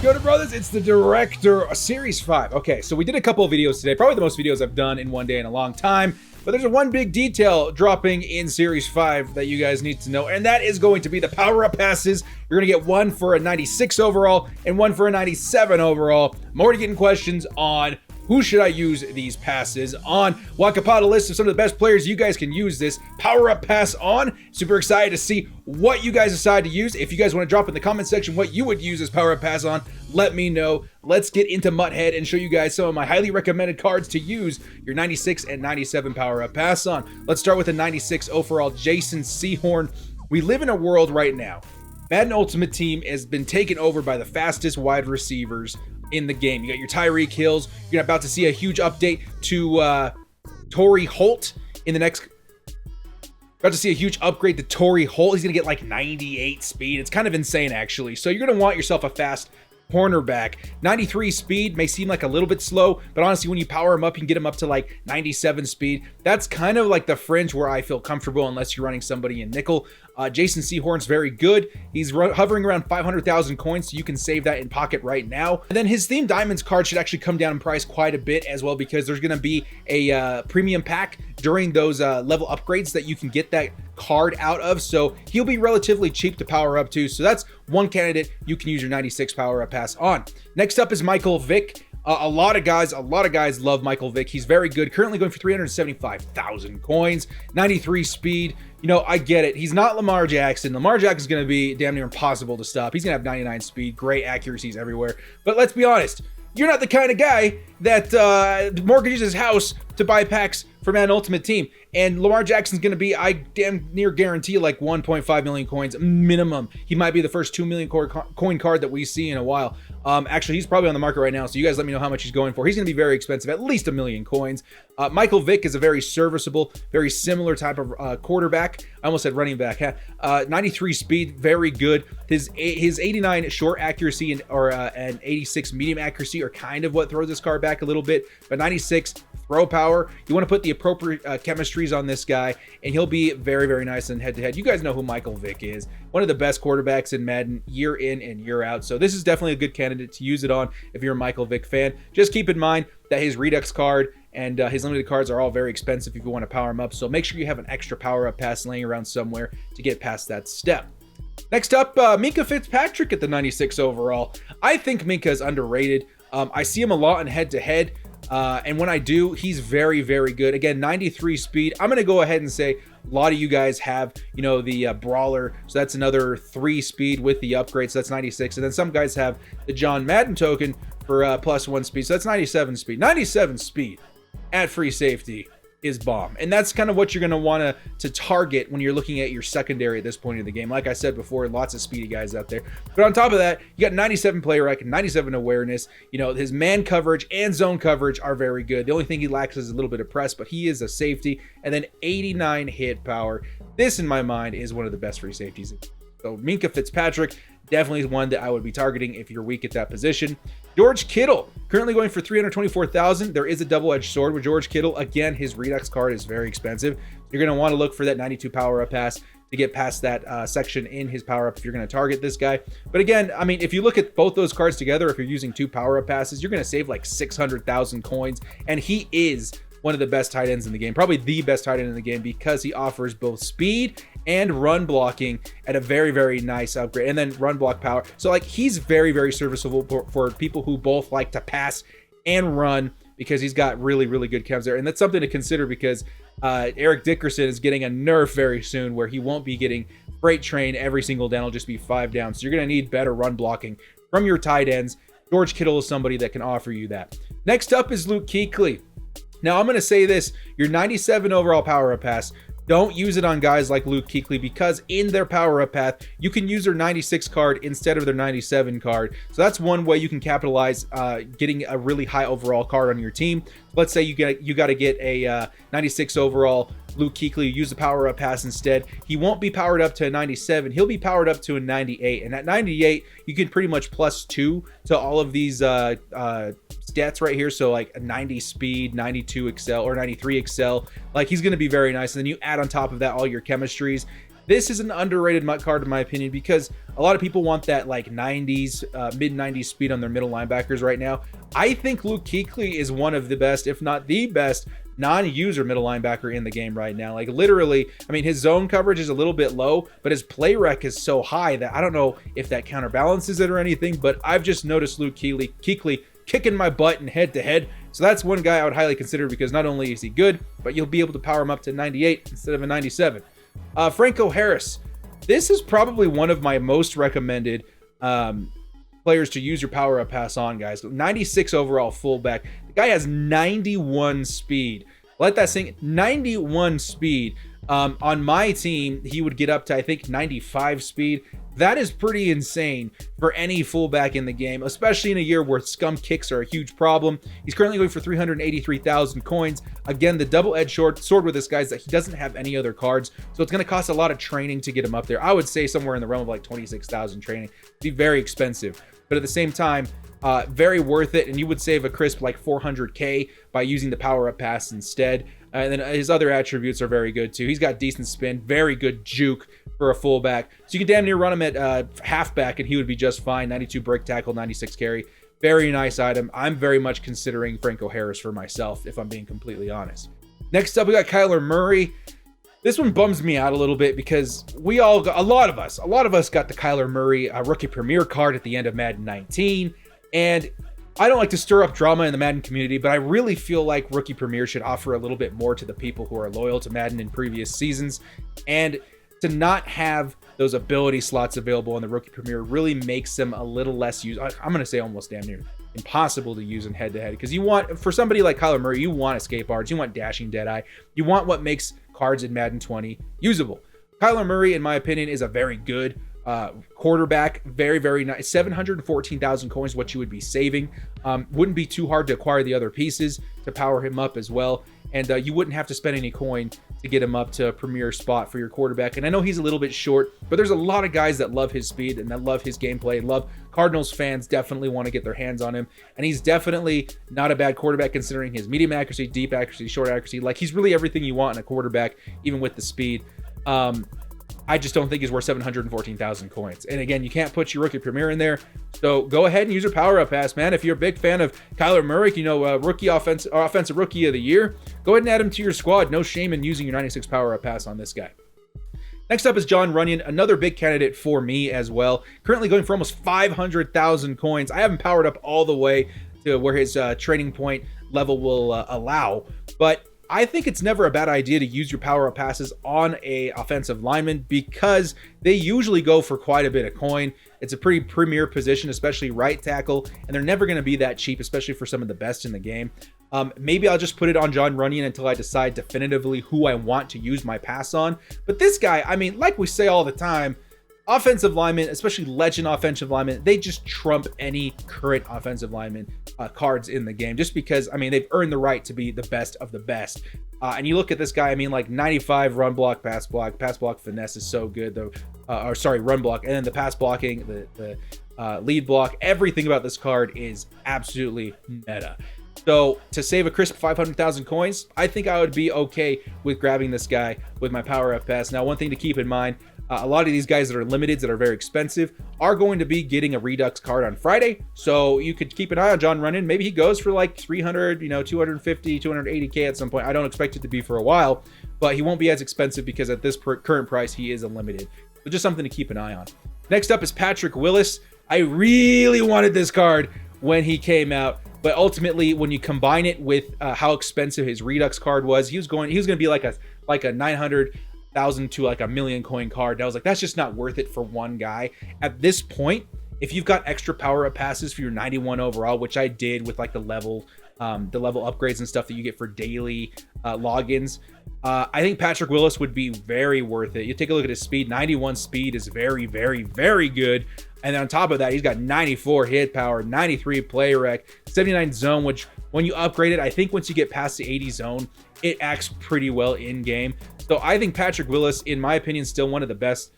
Good brothers, it's the Director, Series 5. Okay, so we did a couple of videos today, probably the most videos I've done in one day in a long time, but there's one big detail dropping in Series 5 that you guys need to know, and that is going to be the power-up passes. You're going to get one for a 96 overall and one for a 97 overall. I'm already getting questions on who should I use these passes on. Well, I compiled a list of some of the best players you guys can use this power-up pass on. Super excited to see what you guys decide to use. If you guys want to drop in the comment section what you would use this power-up pass on, let me know. Let's get into Mutthead and show you guys some of my highly recommended cards to use your 96 and 97 power-up pass on. Let's start with the 96 overall Jason Sehorn. We live in a world right now. Madden Ultimate Team has been taken over by the fastest wide receivers in the game. You got your Tyreek Hills. You're about to see a huge update to Torrey Holt in the next. About to see a huge upgrade to Torrey Holt. He's gonna get like 98 speed. It's kind of insane, actually. So you're gonna want yourself a fast cornerback. 93 speed may seem like a little bit slow, but honestly, when you power him up, you can get him up to like 97 speed. That's kind of like the fringe where I feel comfortable unless you're running somebody in nickel. Jason Sehorn's very good. He's hovering around 500,000 coins, so you can save that in pocket right now. And then his Theme Diamonds card should actually come down in price quite a bit as well, because there's going to be a premium pack during those level upgrades that you can get that card out of. So he'll be relatively cheap to power up to. So that's one candidate you can use your 96 power up pass on. Next up is Mikal Vick. A lot of guys love Mikal Vick. He's very good. Currently going for 375,000 coins, 93 speed. You know, I get it. He's not Lamar Jackson. Lamar Jackson's going to be damn near impossible to stop. He's going to have 99 speed, great accuracies everywhere. But let's be honest, you're not the kind of guy that mortgages his house to buy packs for Madden Ultimate Team. And Lamar Jackson's going to be, I damn near guarantee, like 1.5 million coins minimum. He might be the first 2 million coin card that we see in a while. Actually, he's probably on the market right now, so you guys let me know how much he's going for. He's going to be very expensive, at least 1 million coins. Mikal Vick is a very serviceable, very similar type of quarterback. I almost said running back. 93 speed, very good. His 89 short accuracy and 86 medium accuracy are kind of what throws this card back a little bit. But 96 throw power, you want to put the appropriate chemistries on this guy, and he'll be very, very nice in head-to-head. You guys know who Mikal Vick is. One of the best quarterbacks in Madden year in and year out. So this is definitely a good candidate to use it on if you're a Mikal Vick fan. Just keep in mind that his Redux card and his limited cards are all very expensive if you want to power him up. So make sure you have an extra power-up pass laying around somewhere to get past that step. Next up, Mikal Fitzpatrick at the 96 overall. I think Minka is underrated. I see him a lot in head-to-head. And when I do, he's very, very good. Again, 93 speed. I'm going to go ahead and say a lot of you guys have, you know, the Brawler. So that's another 3 speed with the upgrade. So that's 96. And then some guys have the John Madden token for +1 speed. So that's 97 speed. 97 speed at free safety is bomb. And that's kind of what you're going to want to target when you're looking at your secondary at this point in the game. Like I said before, lots of speedy guys out there. But on top of that, you got 97 player rec, 97 awareness. You know, his man coverage and zone coverage are very good. The only thing he lacks is a little bit of press, but he is a safety. And then 89 hit power. This, in my mind, is one of the best free safeties. So Mikal Fitzpatrick definitely is one that I would be targeting if you're weak at that position. Jorge Kittel, currently going for 324,000. There is a double-edged sword with Jorge Kittel. Again, his Redux card is very expensive. You're going to want to look for that 92 power-up pass to get past that section in his power-up if you're going to target this guy. But again, I mean, if you look at both those cards together, if you're using 2 power-up passes, you're going to save like 600,000 coins. And he is one of the best tight ends in the game, probably the best tight end in the game, because he offers both speed and run blocking at a very, very nice upgrade, and then run block power. So like, he's very, very serviceable for people who both like to pass and run, because he's got really, really good chems there. And that's something to consider, because Eric Dickerson is getting a nerf very soon where he won't be getting freight train every single down. It'll just be 5 down. So you're going to need better run blocking from your tight ends. Jorge Kittel is somebody that can offer you that. Next up is Kuechly. Now, I'm going to say this, your 97 overall power-up pass, don't use it on guys like Kuechly, because in their power-up path, you can use their 96 card instead of their 97 card. So that's one way you can capitalize getting a really high overall card on your team. Let's say you got to get a 96 overall Kuechly, use the power-up pass instead. He won't be powered up to a 97. He'll be powered up to a 98. And at 98, you can pretty much +2 to all of these stats right here. So like a 90 speed, 92 excel, or 93 excel. Like, he's going to be very nice. And then you add on top of that all your chemistries. This is an underrated card in my opinion because a lot of people want that like 90s, mid 90s speed on their middle linebackers right now. I think Luke Kuechly is one of the best, if not the best, non-user middle linebacker in the game right now. Like literally, I mean, his zone coverage is a little bit low, but his play rec is so high that I don't know if that counterbalances it or anything, but I've just noticed Luke Kuechly kicking my butt in head-to-head. So that's one guy I would highly consider because not only is he good, but you'll be able to power him up to 98 instead of a 97. Franco Harris. This is probably one of my most recommended players to use your power up pass on, guys. 96 overall fullback. The guy has 91 speed. Let that sink. 91 speed. On my team, he would get up to, I think, 95 speed. That is pretty insane for any fullback in the game, especially in a year where scum kicks are a huge problem. He's currently going for 383,000 coins. Again, the double-edged sword with this guy is that he doesn't have any other cards, so it's going to cost a lot of training to get him up there. I would say somewhere in the realm of like 26,000 training. It'd be very expensive, but at the same time, very worth it, and you would save a crisp like 400k by using the power-up pass instead. And then his other attributes are very good too. He's got decent spin, very good juke for a fullback. So you can damn near run him at halfback and he would be just fine. 92 break tackle, 96 carry. Very nice item. I'm very much considering Franco Harris for myself, if I'm being completely honest. Next up, we got Kyler Murray. This one bums me out a little bit because we all got, a lot of us got the Kyler Murray Rookie Premier card at the end of Madden 19. And I don't like to stir up drama in the Madden community, but I really feel like Rookie Premier should offer a little bit more to the people who are loyal to Madden in previous seasons. And to not have those ability slots available in the Rookie Premier really makes them a little less I'm going to say almost damn near impossible to use in head-to-head. Because you want, for somebody like Kyler Murray, you want escape arts, you want dashing Deadeye, you want what makes cards in Madden 20 usable. Kyler Murray, in my opinion, is a very good quarterback. Very nice. 714,000 coins, what you would be saving. Wouldn't be too hard to acquire the other pieces to power him up as well. And you wouldn't have to spend any coin to get him up to a premier spot for your quarterback. And I know he's a little bit short, but there's a lot of guys that love his speed and that love his gameplay and love Cardinals fans definitely want to get their hands on him. And he's definitely not a bad quarterback considering his medium accuracy, deep accuracy, short accuracy. Like he's really everything you want in a quarterback, even with the speed. I just don't think he's worth 714,000 coins. And again, you can't put your Rookie Premier in there. So go ahead and use your power-up pass, man. If you're a big fan of Kyler Murray, you know, offensive Rookie of the Year, go ahead and add him to your squad. No shame in using your 96 power-up pass on this guy. Next up is Jon Runyan, another big candidate for me as well. Currently going for almost 500,000 coins. I haven't powered up all the way to where his training point level will allow, but I think it's never a bad idea to use your power-up passes on a offensive lineman because they usually go for quite a bit of coin. It's a pretty premier position, especially right tackle, and they're never going to be that cheap, especially for some of the best in the game. Maybe I'll just put it on Jon Runyan until I decide definitively who I want to use my pass on. But this guy, I mean, like we say all the time, offensive linemen, especially legend offensive linemen, they just trump any current offensive lineman cards in the game just because, I mean, they've earned the right to be the best of the best. And you look at this guy, I mean, like 95 run block, pass block finesse is so good, though. Run block, and then the pass blocking, the lead block, everything about this card is absolutely meta. So to save a crisp 500,000 coins, I think I would be okay with grabbing this guy with my power-up pass. Now, one thing to keep in mind, a lot of these guys that are limiteds that are very expensive are going to be getting a Redux card on Friday. So you could keep an eye on Jon Runyan. Maybe he goes for like 300, 250, 280K at some point. I don't expect it to be for a while, but he won't be as expensive because at this current price, he is unlimited. So just something to keep an eye on. Next up is Patrick Willis. I really wanted this card when he came out, but ultimately when you combine it with how expensive his Redux card was, he was going to be like a 900,000 to like a million coin card. And I was like, that's just not worth it for one guy. At this point, if you've got extra power-up passes for your 91 overall, which I did with like the level upgrades and stuff that you get for daily logins, I think Patrick Willis would be very worth it. You take a look at his speed. 91 speed is very good. And then on top of that, he's got 94 hit power, 93 play rec, 79 zone, which when you upgrade it, I think once you get past the 80 zone, it acts pretty well in game. So I think Patrick Willis, in my opinion, still one of the best,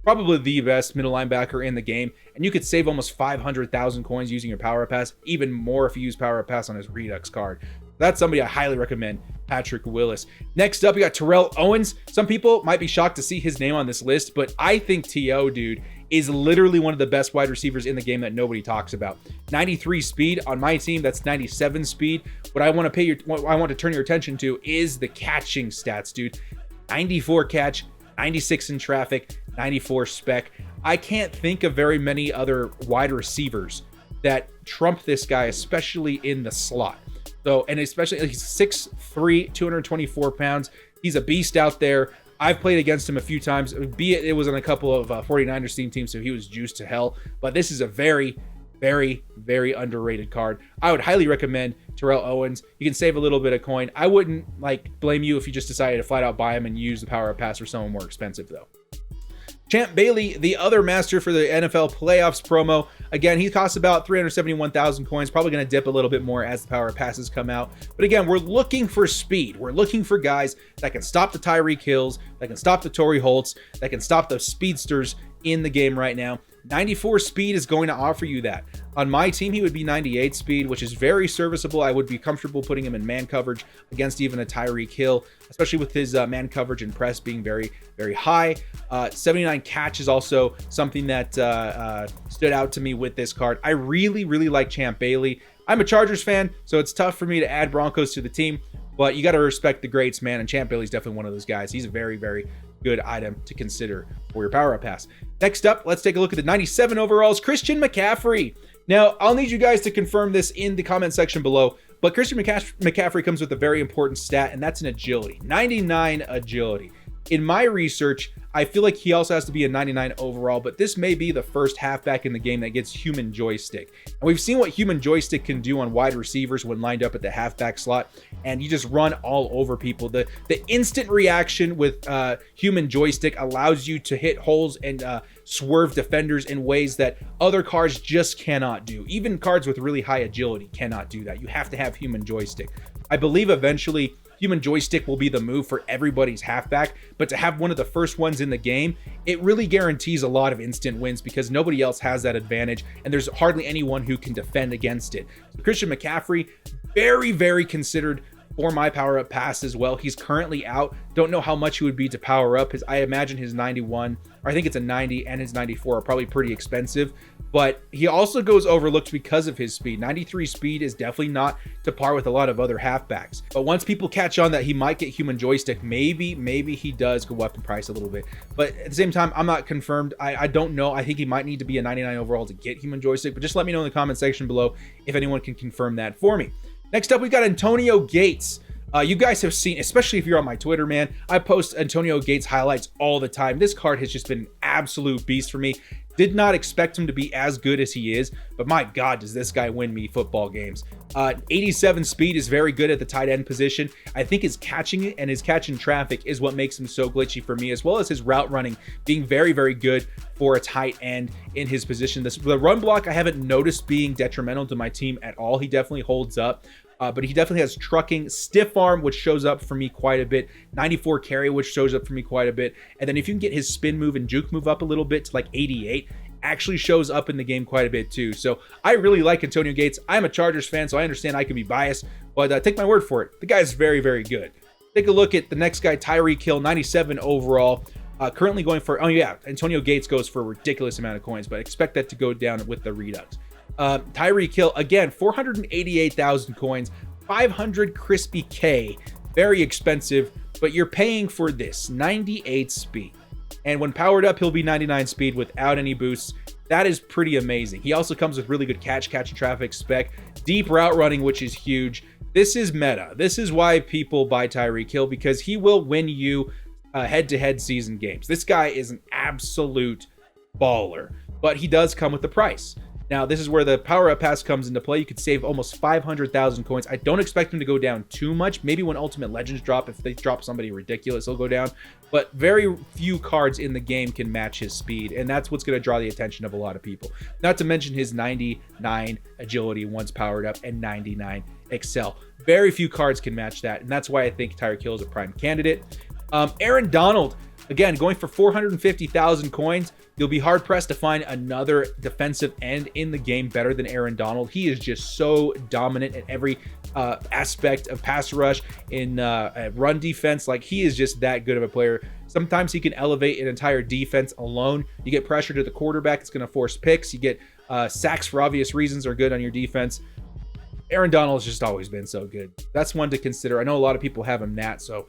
probably the best middle linebacker in the game. And you could save almost 500,000 coins using your power pass, even more if you use power pass on his Redux card. That's somebody I highly recommend Patrick Willis. Next up, we got Terrell Owens. Some people might be shocked to see his name on this list, but I think T.O., dude, is literally one of the best wide receivers in the game that nobody talks about. 93 speed on my team, that's 97 speed. What I want to turn your attention to is the catching stats, dude. 94 catch, 96 in traffic, 94 spec. I can't think of very many other wide receivers that trump this guy, especially in the slot. So, and especially he's 6'3", 224 pounds. He's a beast out there. I've played against him a few times, be it was on a couple of 49ers teams, so he was juiced to hell. But this is a very, very, very underrated card. I would highly recommend Terrell Owens. You can save a little bit of coin. I wouldn't blame you if you just decided to flat out buy him and use the power up pass for someone more expensive though. Champ Bailey, the other master for the NFL playoffs promo. Again, he costs about 371,000 coins, probably going to dip a little bit more as the power passes come out. But again, we're looking for speed. We're looking for guys that can stop the Tyreek Hills, that can stop the Torrey Holts, that can stop the speedsters in the game right now. 94 speed is going to offer you that. On my team, he would be 98 speed, which is very serviceable. I would be comfortable putting him in man coverage against even a Tyreek Hill, especially with his man coverage and press being very, very high. 79 catch is also something that stood out to me with this card. I really, really like Champ Bailey. I'm a Chargers fan, so it's tough for me to add Broncos to the team, but you got to respect the greats, man, and Champ Bailey's definitely one of those guys. He's a very, very good item to consider for your power up pass. Next up, let's take a look at the 97 overalls, Christian McCaffrey. Now, I'll need you guys to confirm this in the comment section below, but Christian McCaffrey comes with a very important stat, and that's an agility. 99 agility. In my research, I feel like he also has to be a 99 overall, but this may be the first halfback in the game that gets human joystick. And we've seen what human joystick can do on wide receivers when lined up at the halfback slot, and you just run all over people. The instant reaction with human joystick allows you to hit holes and swerve defenders in ways that other cards just cannot do. Even cards with really high agility cannot do that. You have to have human joystick. I believe eventually human joystick will be the move for everybody's halfback, but to have one of the first ones in the game, it really guarantees a lot of instant wins because nobody else has that advantage, and there's hardly anyone who can defend against it. So Christian McCaffrey, very, very considered for my power up pass as well. He's currently out. Don't know how much he would be to power up. I imagine his 91, or I think it's a 90, and his 94 are probably pretty expensive, but he also goes overlooked because of his speed. 93 speed is definitely not to par with a lot of other halfbacks. But once people catch on that he might get human joystick, maybe he does go up in price a little bit. But at the same time, I'm not confirmed. I don't know. I think he might need to be a 99 overall to get human joystick, but just let me know in the comment section below if anyone can confirm that for me. Next up, we got Antonio Gates. You guys have seen, especially if you're on my Twitter, man, I post Antonio Gates highlights all the time. This card has just been an absolute beast for me. Did not expect him to be as good as he is, but my God, does this guy win me football games. 87 speed is very good at the tight end position. I think his catching and his catch in traffic is what makes him so glitchy for me, as well as his route running being very, very good for a tight end in his position. The run block I haven't noticed being detrimental to my team at all. He definitely holds up. But he definitely has trucking, stiff arm, which shows up for me quite a bit, 94 carry, which shows up for me quite a bit. And then if you can get his spin move and juke move up a little bit to like 88, actually shows up in the game quite a bit too. So I really like Antonio Gates. I'm a Chargers fan, so I understand I can be biased, but take my word for it. The guy's very, very good. Take a look at the next guy, Tyreek Hill, 97 overall. Currently going for, oh yeah, Antonio Gates goes for a ridiculous amount of coins, but expect that to go down with the Redux. Tyreek Hill, again, 488,000 coins, 500 crispy K, very expensive, but you're paying for this, 98 speed. And when powered up, he'll be 99 speed without any boosts. That is pretty amazing. He also comes with really good catch and traffic spec, deep route running, which is huge. This is meta. This is why people buy Tyreek Hill, because he will win you head-to-head season games. This guy is an absolute baller, but he does come with a price. Now, this is where the power-up pass comes into play. You could save almost 500,000 coins. I don't expect him to go down too much. Maybe when Ultimate Legends drop, if they drop somebody ridiculous, he'll go down. But very few cards in the game can match his speed, and that's what's going to draw the attention of a lot of people. Not to mention his 99 agility once powered up and 99 excel. Very few cards can match that, and that's why I think Tyreek Hill is a prime candidate. Erin Donald. Again, going for 450,000 coins, you'll be hard-pressed to find another defensive end in the game better than Erin Donald. He is just so dominant at every aspect of pass rush, in run defense. Like, he is just that good of a player. Sometimes he can elevate an entire defense alone. You get pressure to the quarterback, it's going to force picks. You get sacks for obvious reasons are good on your defense. Erin Donald has just always been so good. That's one to consider. I know a lot of people have him nat, so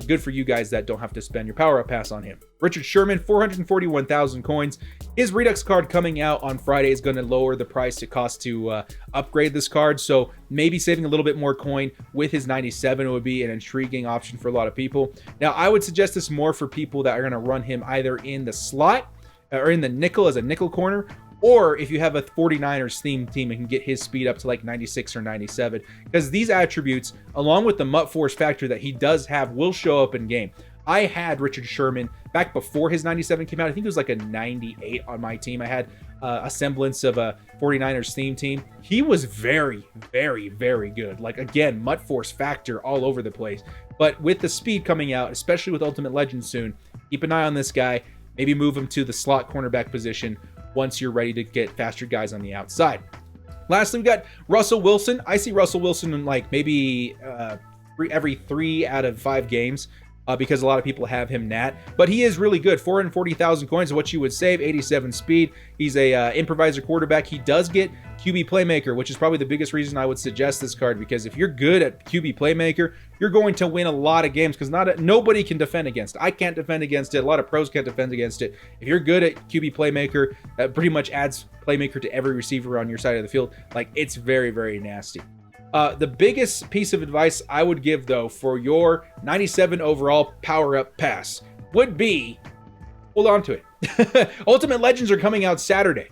good for you guys that don't have to spend your power-up pass on him. Richard Sherman, 441,000 coins. His Redux card coming out on Friday is going to lower the price it costs to upgrade this card, so maybe saving a little bit more coin with his 97 would be an intriguing option for a lot of people. Now, I would suggest this more for people that are going to run him either in the slot or in the nickel as a nickel corner, or if you have a 49ers theme team and can get his speed up to like 96 or 97, because these attributes, along with the MUT force factor that he does have, will show up in game. I had Richard Sherman back before his 97 came out. I think it was like a 98 on my team. I had a semblance of a 49ers theme team. He was very, very, very good. Like, again, MUT force factor all over the place. But with the speed coming out, especially with Ultimate Legends soon, keep an eye on this guy. Maybe move him to the slot cornerback position once you're ready to get faster guys on the outside. Lastly, we got Russell Wilson. I see Russell Wilson in like maybe every 3 out of 5 games because a lot of people have him nat. But he is really good. 440,000 coins is what you would save. 87 speed. He's a improviser quarterback. He does get QB playmaker, which is probably the biggest reason I would suggest this card, because if you're good at QB playmaker, you're going to win a lot of games, because nobody can defend against it. I can't defend against it. A lot of pros can't defend against it. If you're good at QB playmaker, that pretty much adds playmaker to every receiver on your side of the field. Like, it's very, very nasty. The biggest piece of advice I would give, though, for your 97 overall power-up pass would be hold on to it. Ultimate Legends are coming out Saturday.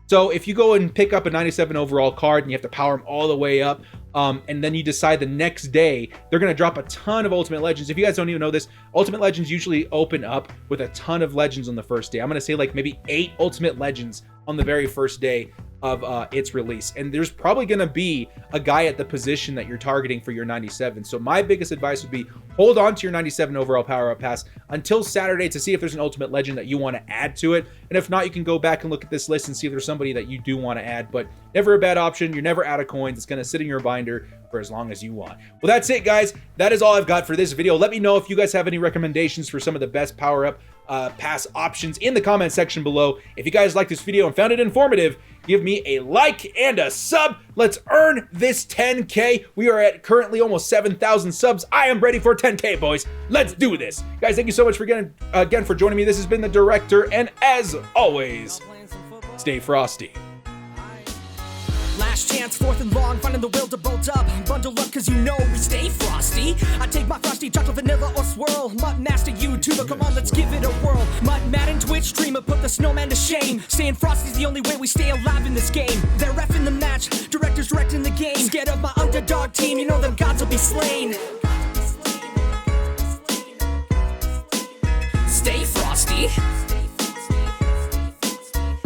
So if you go and pick up a 97 overall card and you have to power them all the way up, and then you decide the next day they're going to drop a ton of Ultimate Legends. If you guys don't even know this, Ultimate Legends usually open up with a ton of Legends on the first day. I'm going to say like maybe 8 Ultimate Legends on the very first day of its release, and there's probably going to be a guy at the position that you're targeting for your 97. So my biggest advice would be hold on to your 97 overall power up pass until Saturday to see if there's an Ultimate Legend that you want to add to it, and if not, you can go back and look at this list and see if there's somebody that you do want to add. But never a bad option. You're never out of coins. It's going to sit in your binder for as long as you want. Well, that's it, guys. That is all I've got for this video. Let me know if you guys have any recommendations for some of the best power up pass options in the comment section below. If you guys liked this video and found it informative, give me a like and a sub. Let's earn this 10K. We are at currently almost 7,000 subs. I am ready for 10K, boys. Let's do this. Guys, thank you so much for again for joining me. This has been the Director, and as always, stay frosty. Last chance, 4th and long, finding the will to bolt up. Bundle up, cause you know we stay frosty. I take my frosty chocolate, vanilla, or swirl. Mutt Master YouTuber, come on, let's give it a whirl. Mutt Madden Twitch streamer, put the snowman to shame. Staying frosty's the only way we stay alive in this game. They're reffing the match, directors directing the game. Scared of my underdog team, you know them gods will be slain. Stay frosty.